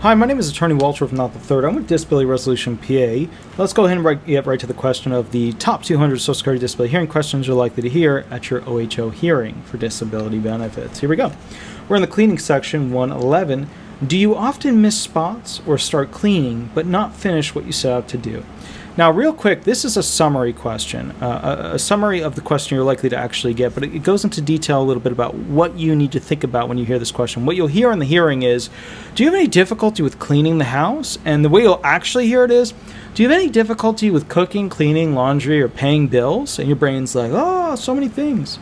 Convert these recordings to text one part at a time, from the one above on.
Hi, my name is Attorney Walter of Not the Third. I'm with Disability Resolution PA. Let's go ahead and get right to the question of the top 200 Social Security disability hearing questions you're likely to hear at your OHO hearing for disability benefits. Here we go. We're in the cleaning section, 111. Do you often miss spots or start cleaning but not finish what you set out to do? Now, real quick, this is a summary question, a summary of the question you're likely to actually get, but it goes into detail a little bit about what you need to think about when you hear this question. What you'll hear in the hearing is, do you have any difficulty with cleaning the house? And the way you'll actually hear it is, do you have any difficulty with cooking, cleaning, laundry, or paying bills? And your brain's like, oh, so many things.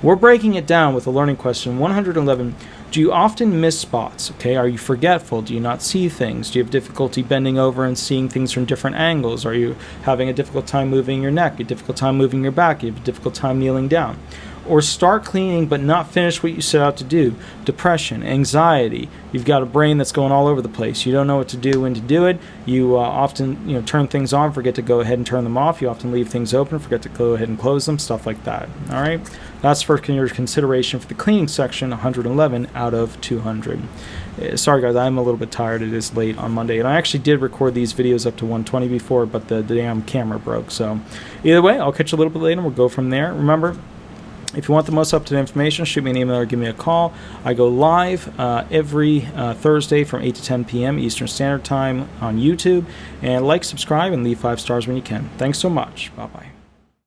We're breaking it down with a learning question, 111. Do you often miss spots? Okay, are you forgetful? Do you not see things? Do you have difficulty bending over and seeing things from different angles? Are you having a difficult time moving your neck? A difficult time moving your back? You have a difficult time kneeling down? Or start cleaning but not finish what you set out to do? Depression, anxiety. You've got a brain that's going all over the place. You don't know what to do, when to do it. You often turn things on, forget to go ahead and turn them off. You often leave things open, forget to go ahead and close them, stuff like that. All right, that's for your consideration for the cleaning section, 111 out of 200. Sorry guys, I'm a little bit tired. It is late on Monday, and I actually did record these videos up to 120 before, but the damn camera broke. So either way, I'll catch you a little bit later and we'll go from there. Remember, if you want the most up-to-date information, shoot me an email or give me a call. I go live every Thursday from 8 to 10 p.m. Eastern Standard Time on YouTube. And like, subscribe, and leave 5 stars when you can. Thanks so much. Bye-bye.